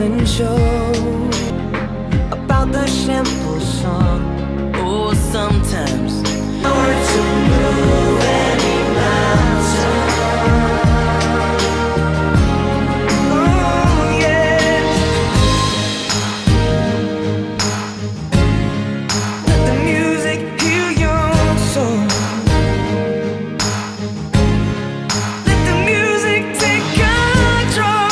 even show about the simple song. Oh, sometimes hard to move any mountain. Oh, yeah. Let the music heal your soul. Let the music take control.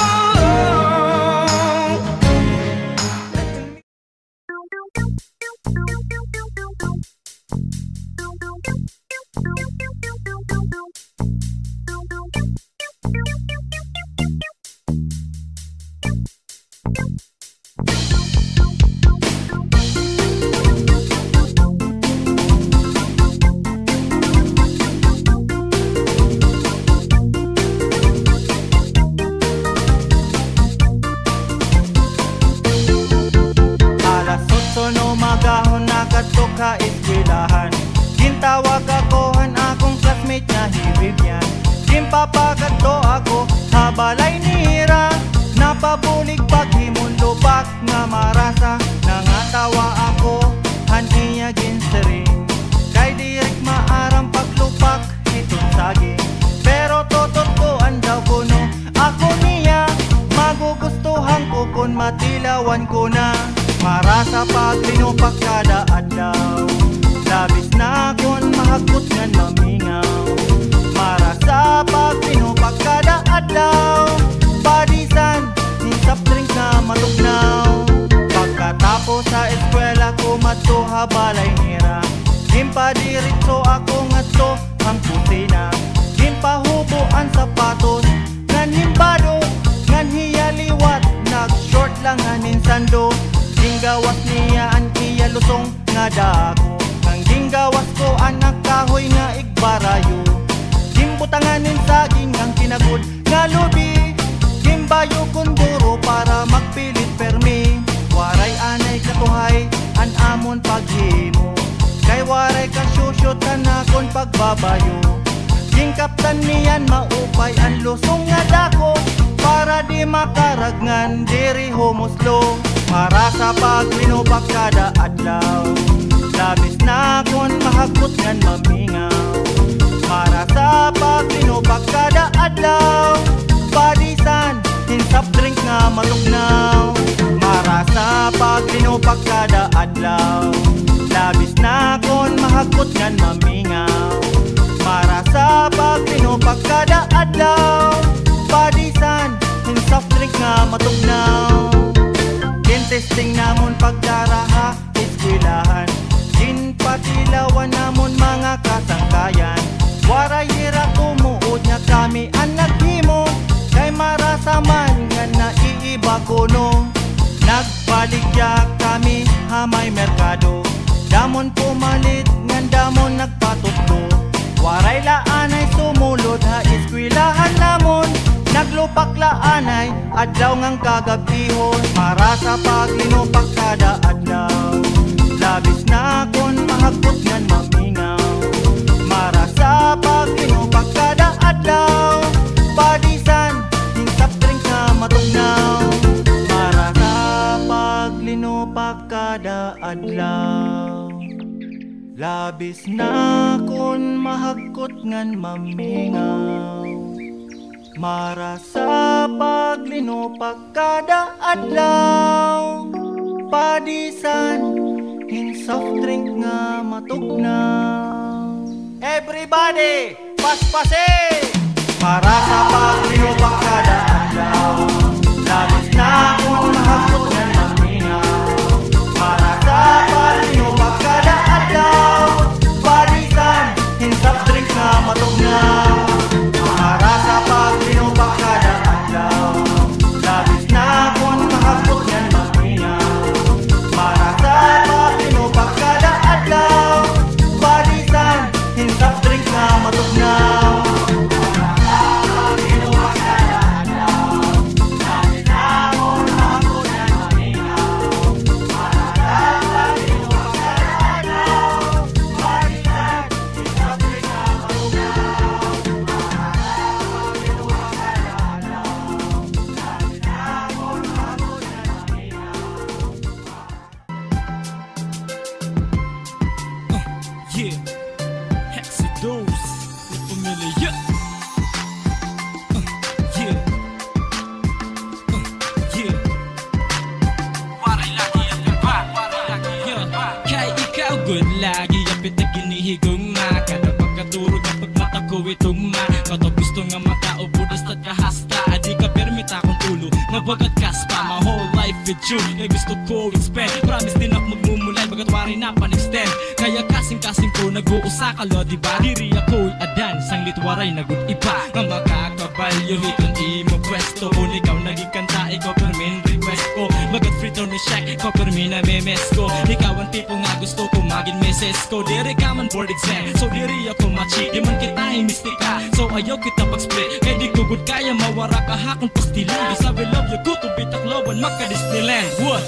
Alas 8 no magahon nakato ka eskwelahan. Gintawag akohan akong classmate nga hibibyan. Gimpapagadto ako habalay nira. Napabulig paghimon lubak nga marasa. Nangatawa ako haniya ginsering. Kay direk maarang paglupak itong saging. Pero totot ko andaw ko no ako niya. Magugustuhan ko kung matilawan ko na. Marasa pag linupak kada adlaw. Labis na kon mahakot ngan mamingaw. Marasa pag linupak kada adlaw. Padisan, nisap drink na matugnaw. Pagkatapos sa eskwela ko matuha balay nira. Gimpadiritso ako ngadto ang kusina. Gimpahubuan sapatos ngan himbado ngan hiyaliwat. Nag-short lang anin sando. Ginggawas niya an iya lusong nga dako. Nang ginggawas ko anak kahoy nga igbarayo. Gimbutanganin saging ang kinagod nga lubi. Gimbayo kunduro para magpilit permi. Waray anay katuhay an amon paghimo. Kay waray kasyusyotan akon pagbabayo. Gingkaptan niyan maupay an lusong nga dako. Para di makaragnan diri humuslo. Para sa paglinupak kada adlaw. Labis na kon mahakot ngan mamingaw. Para sa paglinupak kada adlaw. Padisan, hinsap drink nga matugnaw. Para sa paglinupak kada adlaw. Labis na kon mahakot ngan mamingaw. Para sa paglinupak kada adlaw. Padisan, hinsap drink nga matugnaw. Testing namon pagdaraha eskwelahan. Ginpatilawan namon mga kasangkayan. Waray hira tumuod nga kami ang naghimo. Kay marasa man nga naiiba kuno. Nagbaligya kami hamay merkado. Damon pumalit ngan damon nagpatutlo. Waray laanay sumulod ha eskwelahan namon. Naglupak laanay adlaw ngang kagabihon. Para sa paglinupak kada adlaw. Labis na kon mahakot ngan mamingaw. Para sa paglinupak kada adlaw. Padisan, hinsap drink na matugnaw. Para sa paglinupak kada adlaw. Labis na kon mahakot ngan mamingaw. Mara sa paglinupak kada adlaw. Padisan, hinsap drink nga matugnaw. Everybody, paspase! Para sa paglinupak kada adlaw. Labis na kung mahakot ngan mamingaw. Para sa paglinupak kada adlaw. Padisan, hinsap drink nga matugnaw. Para sa paglinupak kada adlaw. Labis na kung mahakot ngan mamingaw. Para sa paglinupak kada adlaw. Padisan, hinsap drink nga matugnaw. ko itugma. Kato gusto nga makaupo dasta't kahasta. Adi ka permit akong tulo, mabagat kaspa. My whole life with you, kaya gusto ko expand. Promise din ako magmumulay, bagat wari na pan-extend. Kaya kasing-kasing ko nag-uusa ka lo, diba? Diri ako'y adan, sang litwaray nagud iba. Nga makakabalyo hiton imo pwesto. Kung ikaw nagikanta, ikaw permin request ko. Bagat free to ni Shaq, ikaw permin na memes ko. Ikaw ang tipo nga gusto ko maging meses ko. Diri ka man board exam, so diri ako machi. Di man kita mistika, so ayaw kita pag-split. Kaya di ko good kaya mawara ka hakong pastilan. Di sabi love you ko to bitakloban maka-Disneyland. What?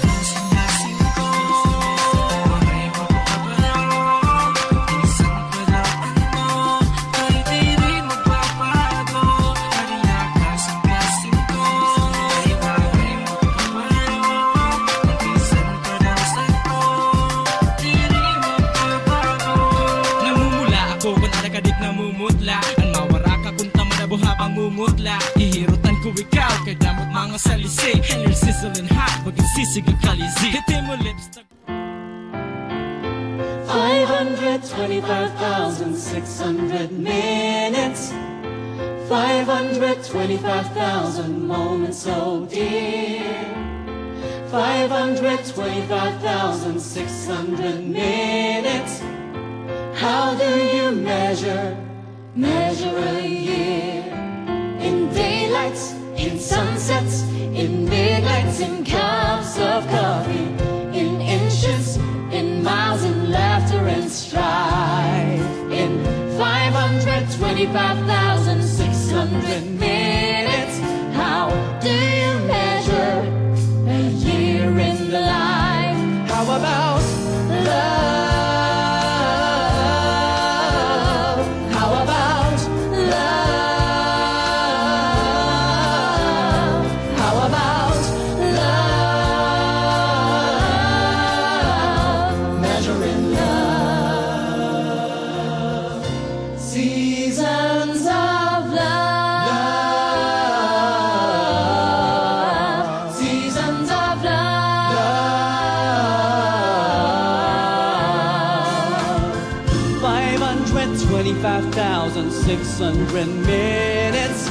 Habang mumutla, ihirutan ko ikaw kay damot mga salisi. And you're sizzling hot, baging sisig ang kalizi. Hitin mo lips 525,600 minutes, 525,000 moments so dear, 525,600 minutes. How do you measure a year? In daylights, in sunsets, in midnights, in cups of coffee, in inches, in miles, in laughter and strife. In 525,600 minutes, how do you measure a year in the life? How about love? $525,600 minutes.